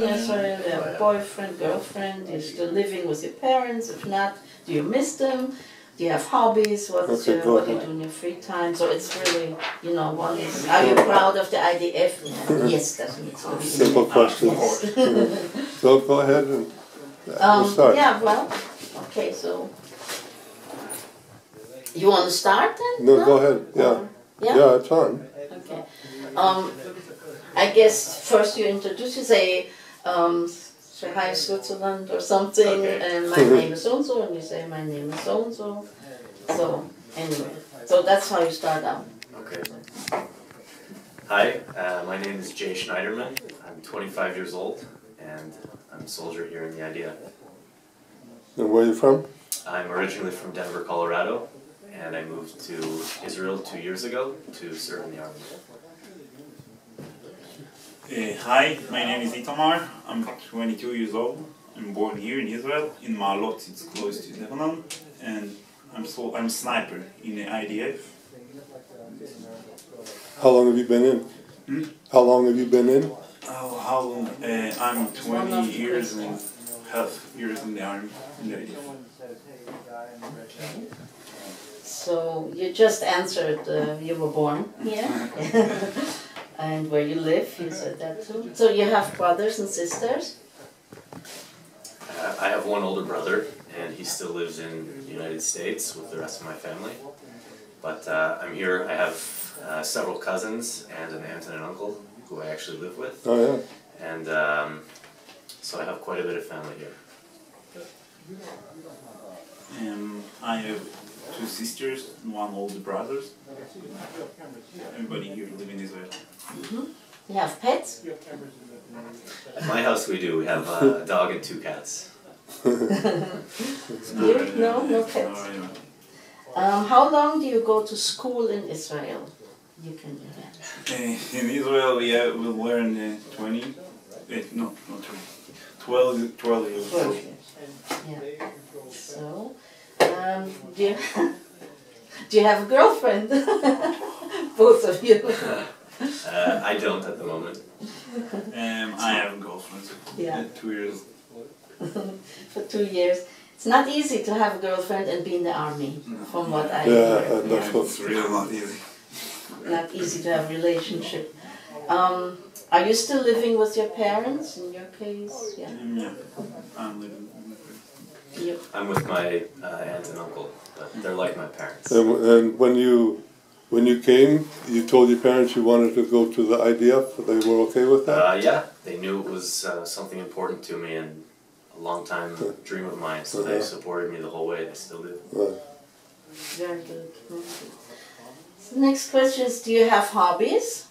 Israel, you have a boyfriend, girlfriend, you're still living with your parents. If not, do you miss them? Do you have hobbies? What do you do in your free time? So it's really, you know, one is, are you proud of the IDF? Yes, that means to be simple questions. So go ahead and we'll start. Yeah, well, okay, so you want to start then? No, go ahead. Yeah. Yeah, it's on. Okay. I guess first you introduce, you say hi Switzerland or something, Okay. and my name is so-and-so, and you say my name is so-and-so. So, anyway, so that's how you start out. Okay. Hi, my name is Jay Schneiderman. I'm 25 years old, and I'm a soldier here in the IDF. And where are you from? I'm originally from Denver, Colorado, and I moved to Israel 2 years ago to serve in the army. Hi, my name is Itamar. I'm 22 years old. I'm born here in Israel, in Ma'alot. It's close to Lebanon, and I'm a sniper in the IDF. How long have you been in? How long have you been in? Oh, how long? I'm 20 years and half years in the army, in the IDF. So you just answered you were born here. And where you live, you said that too. So you have brothers and sisters? I have one older brother, and he still lives in the United States with the rest of my family. But I'm here, I have several cousins and an aunt and an uncle who I actually live with. Oh, yeah. And so I have quite a bit of family here. I have 2 sisters and 1 older brother. Everybody here lives in Israel. You have pets? At my house we do. We have a dog and 2 cats. No pets. How long do you go to school in Israel? You can do that. In Israel we learn 20, no, not 20, 12 years. 12 years. Yeah. So, do you have a girlfriend? Both of you. I don't at the moment. I have a girlfriend. Yeah. 2 years. For 2 years. It's not easy to have a girlfriend and be in the army, from what I heard. That's It's really not easy. Not easy to have a relationship. Are you still living with your parents in your case? Yeah. Yeah, I'm living with my parents. I'm with my aunt and uncle, but they're like my parents. And when you came, you told your parents you wanted to go to the IDF. They were okay with that? Yeah, they knew it was something important to me and a long time dream of mine, so they supported me the whole way. They still do. Very good. So next question is, do you have hobbies?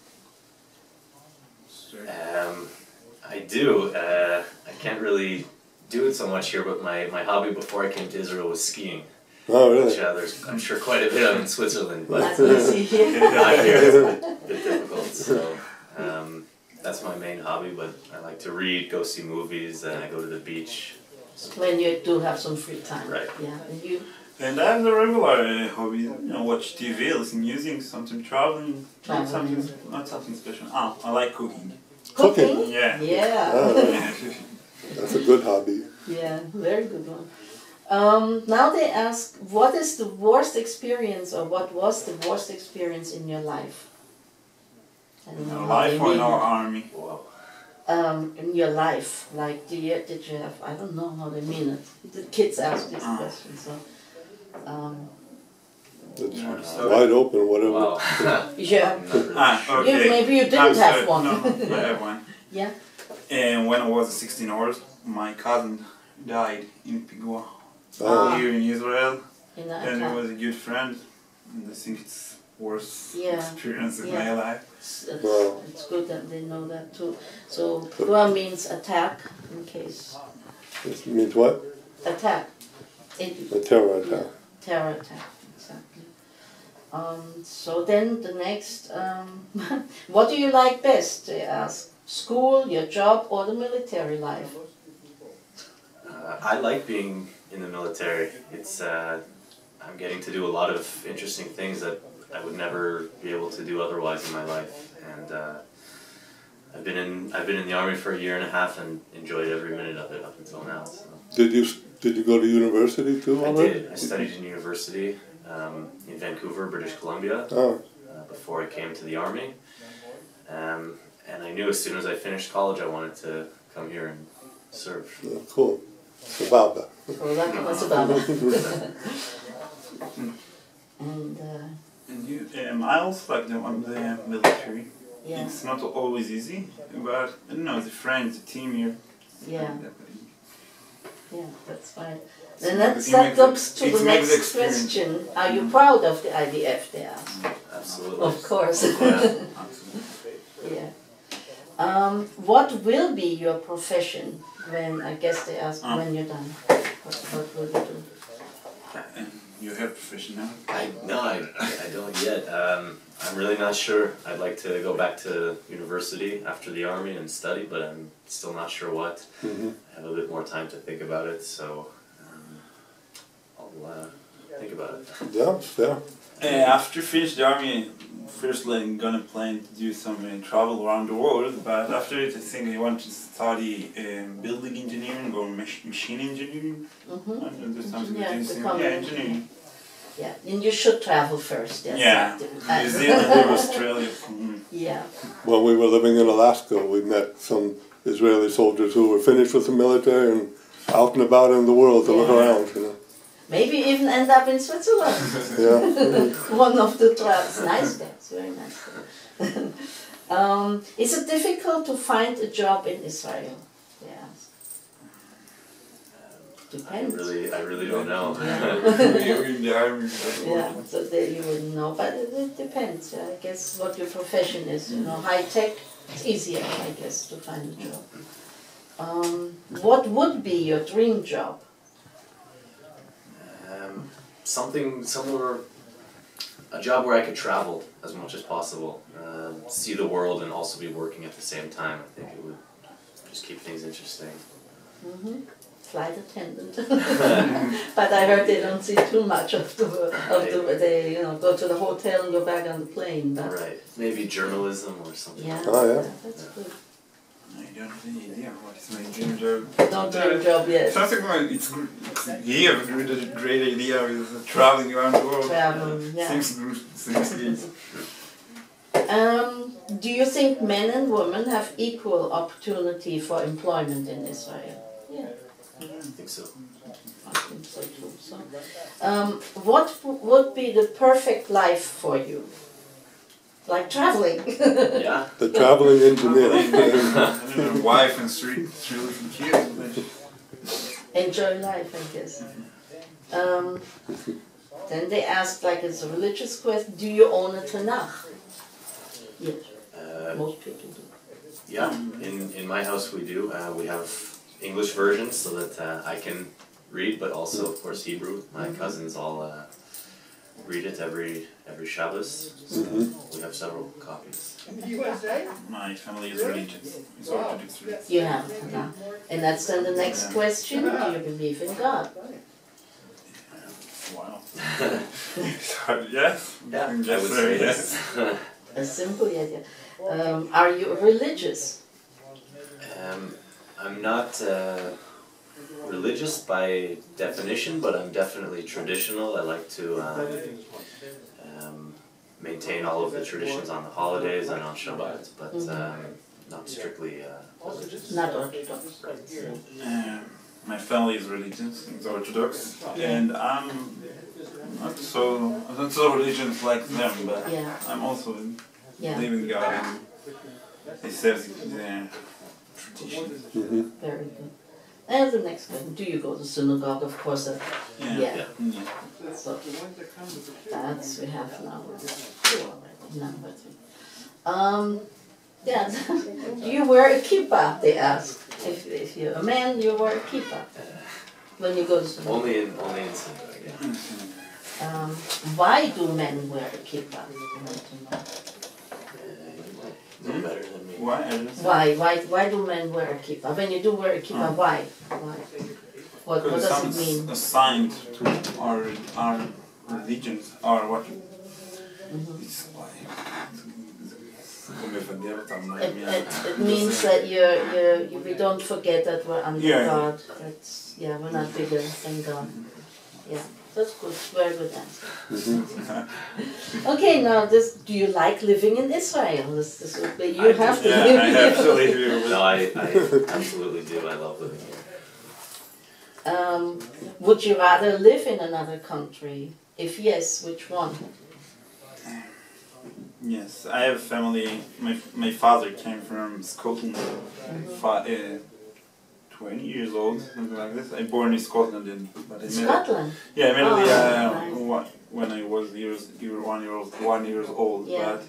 I do. I can't really do it so much here, but my hobby before I came to Israel was skiing. Oh, really? Which there's, I'm sure, quite a bit of in Switzerland, but Not easy here. not here. It's a bit difficult. So that's my main hobby. But I like to read, go see movies, and I go to the beach. When you do have some free time. Right. Yeah. And you? And I have the regular hobby, watch TV, listen to music, sometimes traveling. Not something special. I like cooking. Cooking? Yeah. Yeah. That's a good hobby. Yeah, very good one. Now they ask, what is the worst experience, or what was the worst experience in your life? I don't know how Life they or in mean our it. army? In your life, like did you have? I don't know how they mean it. The kids ask this question, so. It's wide open, whatever. Wow. Yeah. Okay. Maybe you didn't have one. No, I have one. Yeah. And when I was 16 hours, my cousin died in Pigua here in Israel. And he was a good friend. And I think it's worst experience in my life. It's good that they know that too. So Pigua means attack, in case. It means what? Attack. A terror attack. Yeah, terror attack, exactly. So then the next, what do you like best? They ask. School, your job, or the military life? I like being in the military. It's I'm getting to do a lot of interesting things that I would never be able to do otherwise in my life, and I've been in the army for 1.5 years and enjoyed every minute of it up until now. So. Did you go to university too? I did. I studied in university in Vancouver, British Columbia, before I came to the army. And I knew as soon as I finished college I wanted to come here and serve. Yeah, cool. Sababa. And I also like the military. yeah. It's not always easy, but I don't know, the friends, the team here. Yeah. Yeah, that's right. And that comes to the next question. Are you proud of the IDF there? Absolutely. Of course. Yeah. Yeah. What will be your profession when, I guess they ask when you're done? What will you do? You have a profession now? No, I don't yet. I'm really not sure. I'd like to go back to university after the army and study, but I'm still not sure what. I have a bit more time to think about it, so I'll think about it. Yeah, fair. After finish the army, firstly I'm gonna plan to do some travel around the world, but after it I think I want to study building engineering or machine engineering. And do something engineering. Yeah, and you should travel first. Yes. Yeah, New Zealand or Australia. Yeah. When we were living in Alaska, we met some Israeli soldiers who were finished with the military and out and about in the world to look around, you know. Maybe even end up in Switzerland. Yeah. One of the trials. Nice there. It's very nice there. Is it difficult to find a job in Israel? Yeah. Depends. I really don't know. Yeah, so there you wouldn't know, but it depends. I guess what your profession is. You know, high tech, it's easier, I guess, to find a job. What would be your dream job? A job where I could travel as much as possible, see the world, and also be working at the same time. I think it would just keep things interesting. Flight attendant. But I heard they don't see too much of they go to the hotel and go back on the plane. But right. Maybe journalism or something. Yeah. Oh, yeah. That's good. I don't have any idea what is my dream job. No dream job yet. Something like it's a great idea with traveling around the world. Yeah. Seems good. Do you think men and women have equal opportunity for employment in Israel? Yeah. I think so. I think so too. So, what would be the perfect life for you? Like traveling. Yeah. The traveling engineer. Wife and three little kids. Enjoy life, I guess. Then they ask, like it's a religious question, do you own a Tanakh? Yes. Most people do. Yeah, in my house we do. We have English versions so that I can read, but also, of course, Hebrew. My cousins all read it every Shabbos. So we have several copies. My family is religious. It's Orthodox religion. You have Tanakh. And that's then the next question, do you believe in God? Wow. Yes. Yeah, I would say yes. A simple idea. Are you religious? I'm not religious by definition, but I'm definitely traditional. I like to maintain all of the traditions on the holidays and on Shabbat, but not strictly religious. Not Orthodox. Right. My family is religious, it's Orthodox, and I'm not so religious like them, but I'm also believing God and I serve the tradition. Very good. And the next one, do you go to synagogue? Of course. Yeah. So that's we have now. Number 3. Yeah. Do you wear a kippah? They ask. If you're a man, you wear a kippah when you go to synagogue. Only in synagogue. Yeah. Why do men wear a kippah? No better than me. Why? Why do men wear a kippah? When you do wear a kippah, why? What does it mean? Assigned to our religions or what? It's like It means that we don't forget that we're under God. That's, we're not bigger than God. Yeah, that's good. Very good answer. Okay, now do you like living in Israel? This would be, you have to live I here. absolutely do. No, I absolutely do. I love living here. Would you rather live in another country? If yes, which one? Yes, I have family. My father came from Scotland. 20 years old, something like this. I born in Scotland, but I Scotland. Yeah, I met nice. when I was 1 year old. Yeah. But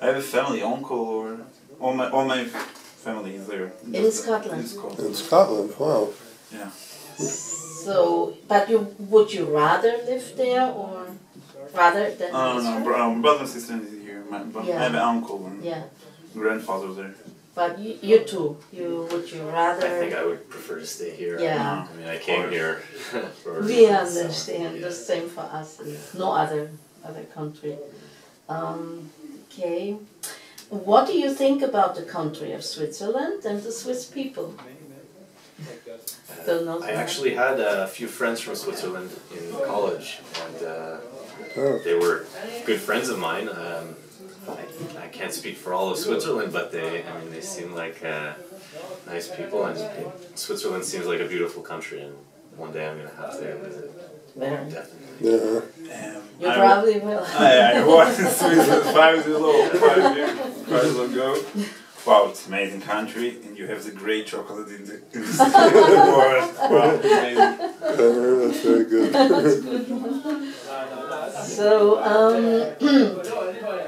I have a family, uncle, or all my family is there. In Scotland. In Scotland, wow. Yeah. So, but would you rather live there or rather than Israel? No, brother and sister is here. I have an uncle and grandfather there. But you too. Would you rather? I think I would prefer to stay here. Yeah. I mean, I came here for a We reason, understand. so, The same for us. No other country. Okay. What do you think about the country of Switzerland and the Swiss people? Don't know. I actually had a few friends from Switzerland in college, and they were good friends of mine. I can't speak for all of Switzerland, but they seem like nice people, and Switzerland seems like a beautiful country, and one day I'm going to have to visit. Definitely. Yeah. You probably will. I was in Switzerland 5 years ago. Wow, it's an amazing country, and you have the great chocolate in the world. Wow, amazing. That's very good. That's good. So,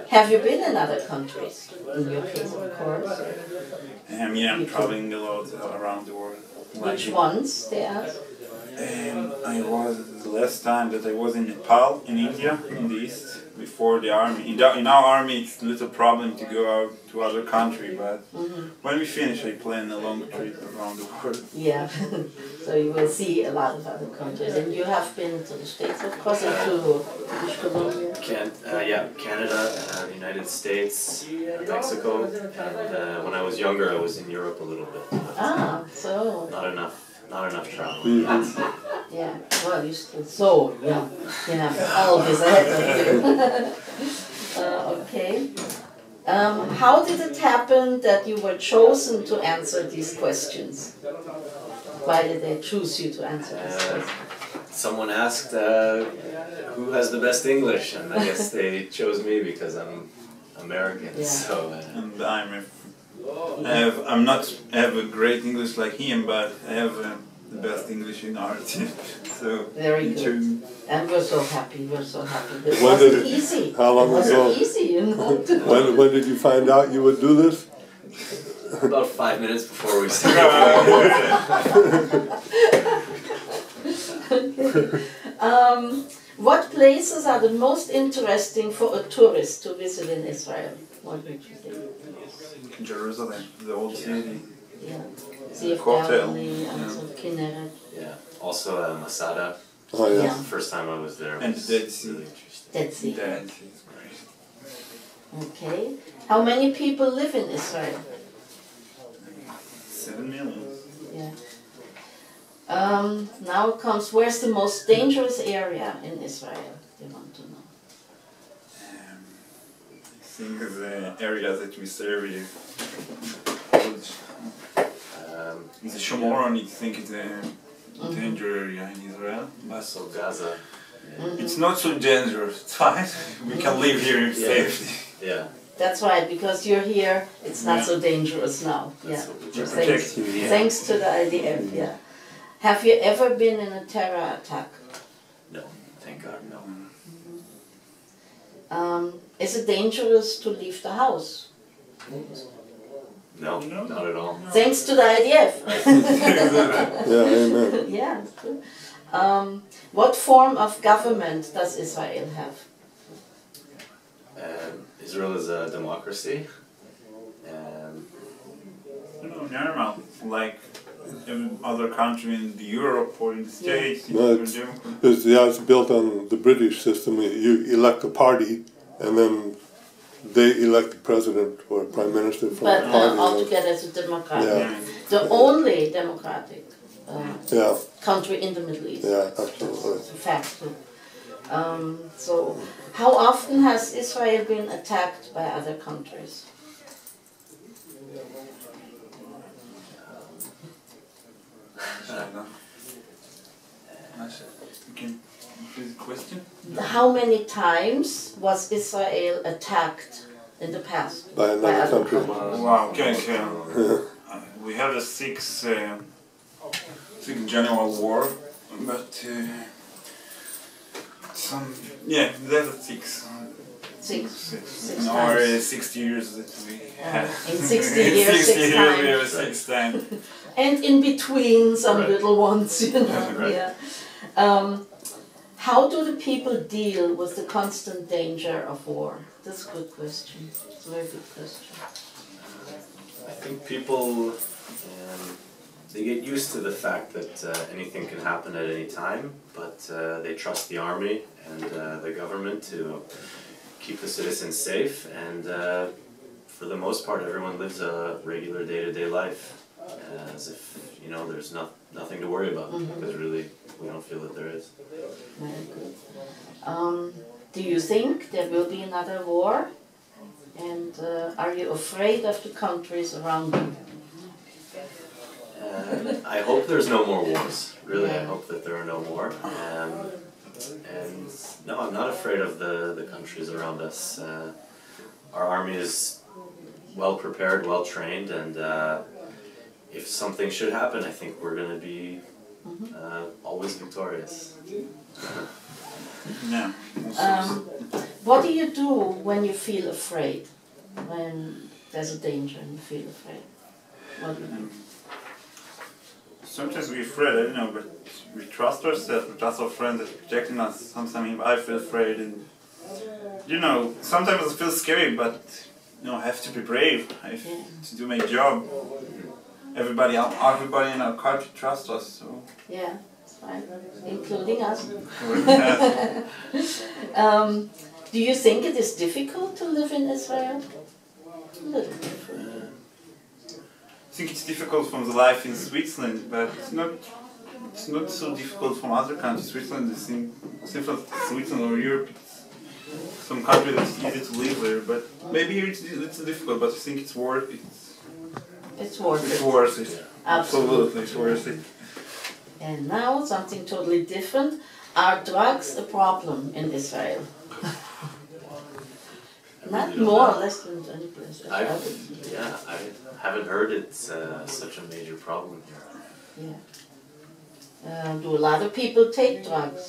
have you been in other countries? In your case, of course. I'm traveling a lot around the world. Which ones, they ask? I was, the last time that I was in Nepal, in India, in the east, before the army. In our army, it's a little problem to go out to other country, but when we finish, I plan a long trip around the world. Yeah, so you will see a lot of other countries. And you have been to the States, of course, and to Colombia. Canada, the United States, Mexico, and when I was younger, I was in Europe a little bit. So... Not enough travel. Yeah, well, you're still so young. You have all this ahead of you. Okay. How did it happen that you were chosen to answer these questions? Why did they choose you to answer these questions? Someone asked who has the best English, and I guess they chose me because I'm American. Yeah. So. And I have a great English like him, but I have the best English in our team. So very good. And we're so happy. We're so happy. This When wasn't easy. How long ago? It wasn't ago? easy, you know. When did you find out you would do this? About 5 minutes before we started. Okay. What places are the most interesting for a tourist to visit in Israel? What would you think? Jerusalem, the old city. Yeah. Sea of Hotel. Galilee, also Kinneret. Yeah. Also Masada. Oh yeah. Yeah. The first time I was there. And Was the Dead Sea. really interesting. Dead Sea. Dead Sea is great. Okay. How many people live in Israel? 7 million. Yeah. Now comes, where's the most dangerous area in Israel? They want to know. I think the area that we serve here. The Shomron, I think it's a danger area in Israel. So Gaza. It's not so dangerous, it's fine. We can live here in safety. Yeah. That's right, because you're here, it's not so dangerous now. Yeah. Thanks to the IDF, yeah. Have you ever been in a terror attack? No, thank God, no. Is it dangerous to leave the house? No, not at all. Thanks to the IDF. Yeah, amen. Yeah, true. What form of government does Israel have? Israel is a democracy. Normal, like every other country in Europe or in the States. No, it's built on the British system. You elect a party, and then they elect the president or prime minister from the party. But altogether it's a democratic, Yeah. the only democratic Yeah, country in the Middle East. yeah, absolutely. It's a fact. So, how often has Israel been attacked by other countries? Can repeat the question? How many times was Israel attacked in the past By another other country. countries? Wow, okay. We have the six general war, but there's a six. Six In our times. 60 years that we have. In 60 years, 60 six years we times. have 6 times. And in between some Right. little ones, you know. Right. Yeah. How do the people deal with the constant danger of war? That's a good question. It's a very good question. I think people, they get used to the fact that anything can happen at any time, but they trust the army and the government to keep the citizens safe, and for the most part everyone lives a regular day-to-day life as if, you know, there's nothing to worry about, because really we don't feel that there is. Very good. Do you think there will be another war? And are you afraid of the countries around you? I hope there's no more wars. Really, I hope that there are no more. And no, I'm not afraid of the countries around us. Our army is well prepared, well trained, and if something should happen, I think we're going to be always victorious. Yeah. What do you do when you feel afraid? When there's a danger and you feel afraid? What do you do? Sometimes we're afraid, I don't know, but we trust ourselves, we trust our friends that are protecting us. Sometimes I feel afraid, and you know, sometimes it feels scary, but you know, I have to be brave. I have to do my job. Everybody in our country trusts us, so. Yeah, that's right, including us. Do you think it is difficult to live in Israel? A little different. I think it's difficult from the life in Switzerland, but it's not so difficult from other countries. Switzerland is different. Switzerland or Europe, it's some country that's easy to live there, but maybe here it's difficult. But I think it's worth it. It's worth It's it. worth it. Absolutely. It's worth it. And now something totally different. Are drugs a problem in Israel? Not more or less than any place else. I haven't heard it's such a major problem here. Yeah. Do a lot of people take drugs?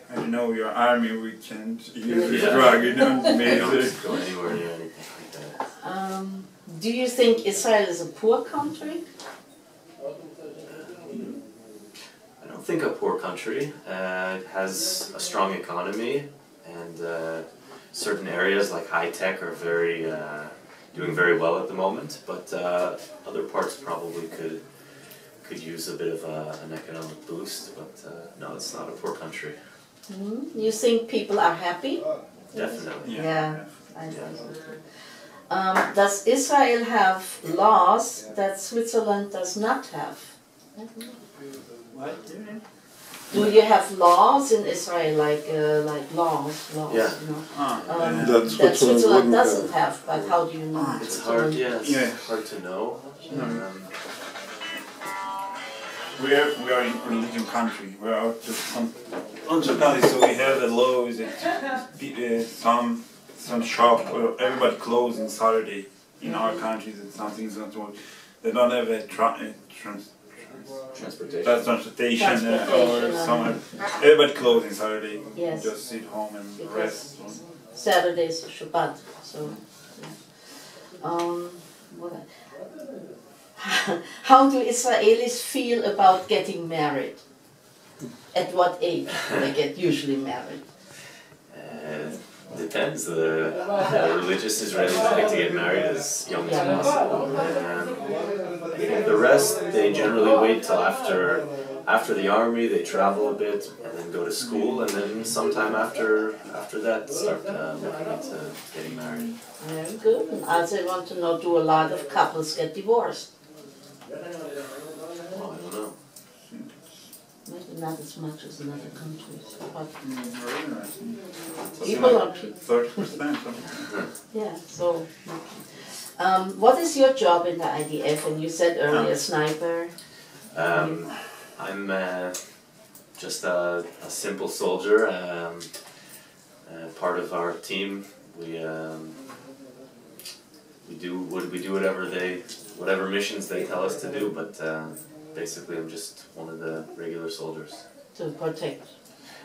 I don't know, your army, we can't use this Yeah. drug, you know, We maybe. don't go anywhere near anything like that. Do you think Israel is a poor country? I don't think a poor country. It has a strong economy, and certain areas like high tech are doing very well at the moment. But other parts probably could use a bit of an economic boost. But no, it's not a poor country. You think people are happy? Definitely. Yeah, I think so too. Does Israel have laws that Switzerland does not have? What? Do you have laws in Israel, like laws? Yeah. You know, That that Switzerland wouldn't doesn't have, but how do you know? It's hard. Switzerland- Yeah, it's hard to know. We are in religion country. We are just some country, so we have the laws that some shop or everybody closed on Saturday in our countries and something's not work. They don't have a transportation or some. Everybody closed on Saturday. Yes. Just sit home and Because rest. Saturday is Shabbat, so. What- How do Israelis feel about getting married? At what age do they get usually married? Depends. The religious Israelis like to get married as young as possible. I think the rest, they generally wait till after the army, they travel a bit and then go to school, and then sometime after that start looking into getting married. Very good. And also I want to know, do a lot of couples get divorced? Well, I don't know. Maybe not as much as in other countries. But Very interesting. people are people. 30%. Yeah, so. What is your job in the IDF? And you said earlier sniper. I'm just a simple soldier, part of our team. We do whatever missions they tell us to do, but basically I'm just one of the regular soldiers. To protect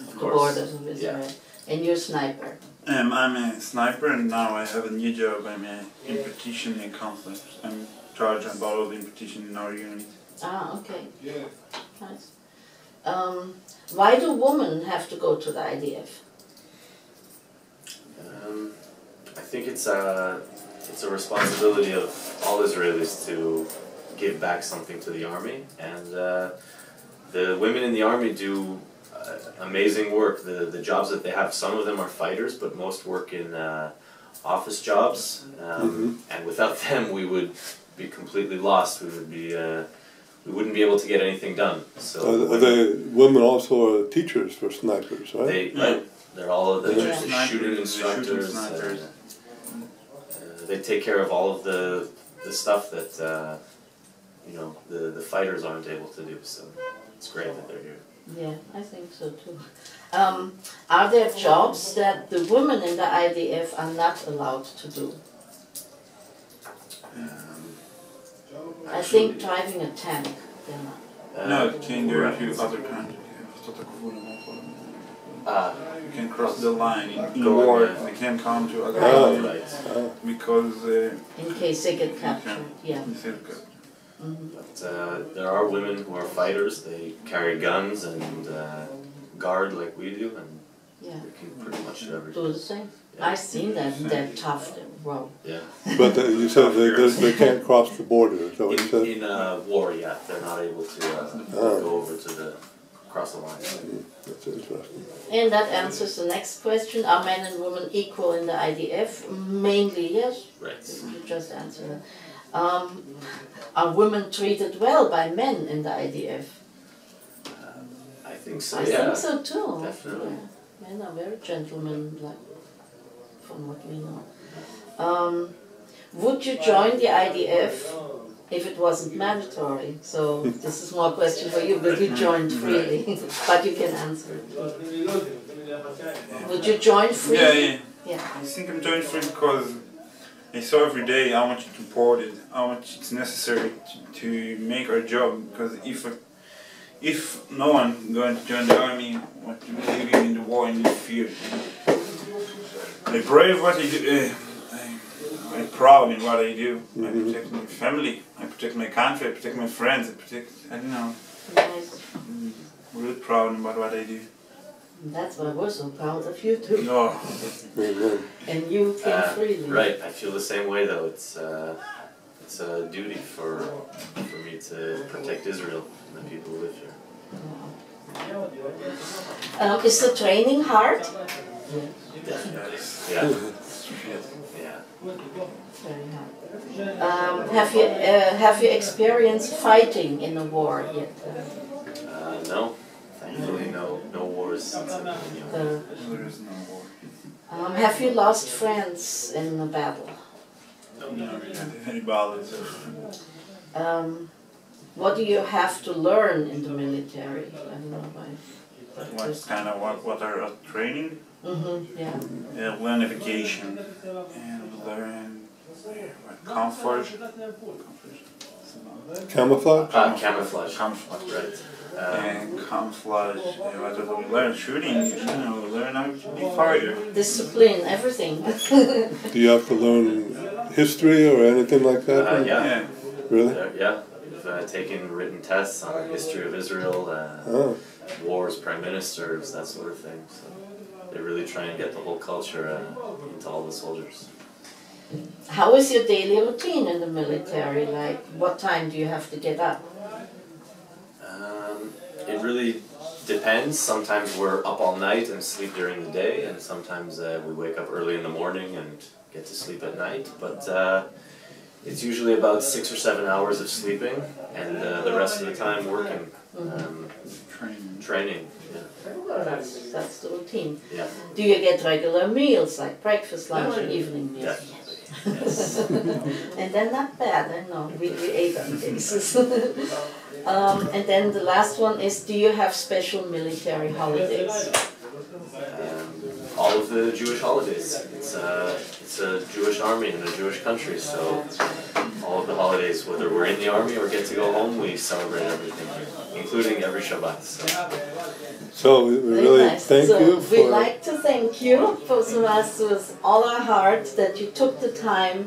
the borders of Israel. Yeah. And you're a sniper. I'm a sniper, and now I have a new job. I'm an impartition and counselor. I'm in charge about all the impartition in our unit. Ah, okay. Nice. Why do women have to go to the IDF? I think it's a responsibility of all Israelis to give back something to the army, and the women in the army do amazing work. The jobs that they have, some of them are fighters, but most work in office jobs, and without them we would be completely lost. We wouldn't be able to get anything done. So are they women also are teachers for snipers, right? They're all of the shooting instructors. They take care of all of the stuff that the fighters aren't able to do. So it's great that they're here. Yeah, I think so too. Are there jobs that the women in the IDF are not allowed to do? I think driving a tank, they're not. No, you can do it with other countries. You can cross the line in war. They can come to other countries because in case they get captured. Yeah. But there are women who are fighters. They carry guns and guard like we do, and they can pretty much do everything. Do the same. I've seen that. They're tough. They're raw. Yeah. But you said they can't cross the border. Is that what you said? In war, yeah, they're not able to go over to cross the line. That's interesting. And that answers the next question. Are men and women equal in the IDF? Mainly, yes. Right. You just answered that. Are women treated well by men in the IDF? I think so, I think so too. Definitely. Yeah. Men are very gentlemanlike, from what we know. Would you join the IDF if it wasn't mandatory? So this is more a question for you, but you joined freely, but you can answer it. Would you join freely? Yeah. I think I'm joining free because I saw every day how much it's important, how much it's necessary to make our job. Because if no one going to join the army, what to be living in the war and in fear. I'm brave what I do. I'm proud in what I do. I protect my family. I protect my country. I protect my friends. I don't know. Nice. I'm really proud about what I do. That's why we're so proud of you too. No. And you came freely. Right, I feel the same way though. It's a duty for me to protect Israel and the people who live here. Is the training hard? Definitely. Yeah. Yeah. Very hard. Have you experienced fighting in a war yet? No. Thankfully, no wars since I've been young. There is no war. Have you lost friends in a battle? No. Any battles? What do you have to learn in the military? I don't know why. What kind of what are training? Yeah. Learn navigation and learn camouflage. Camouflage? Camouflage. Camouflage. Right. And camouflage. What do we learn? Shooting. We learn how to be fighter. Discipline, everything. Do you have to learn history or anything like that? Yeah. Really? Yeah. We've taken written tests on the history of Israel, wars, prime ministers, that sort of thing. So they really try and get the whole culture into all the soldiers. How is your daily routine in the military? Like, what time do you have to get up? It really depends. Sometimes we're up all night and sleep during the day, and sometimes we wake up early in the morning and get to sleep at night. But it's usually about 6 or 7 hours of sleeping, and the rest of the time working, training. Yeah. That's the routine. Yeah. Do you get regular meals, like breakfast, lunch, and evening meals? Definitely. Yes. And they're not bad, I know. We ate on basis. And then the last one is, do you have special military holidays? All of the Jewish holidays. It's a Jewish army in a Jewish country, so all of the holidays, whether we're in the army or get to go home, we celebrate everything here, including every Shabbat. So we really thank you for... We'd like to thank you, first of all, with all our heart, that you took the time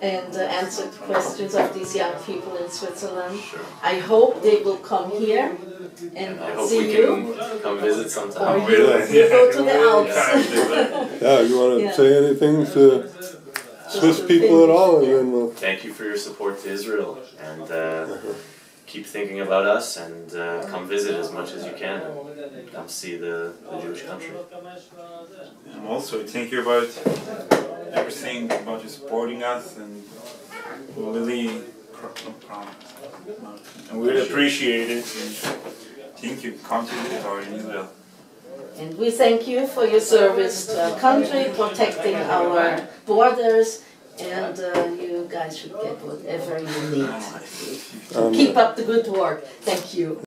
and answered questions of these young people in Switzerland. Sure. I hope they will come here and I hope see we you. can come visit sometime. Or you go to the Alps. Yeah, you want to say anything to Swiss people at all? And then we'll... Thank you for your support to Israel, and keep thinking about us, and come visit as much as you can. Come see the Jewish country. And also, thank you about everything, about you supporting us, and we really appreciate it. And thank you. Come to visit our in Israel. And we thank you for your service to our country, protecting our borders, and you guys should get whatever you need. Keep up the good work. Thank you.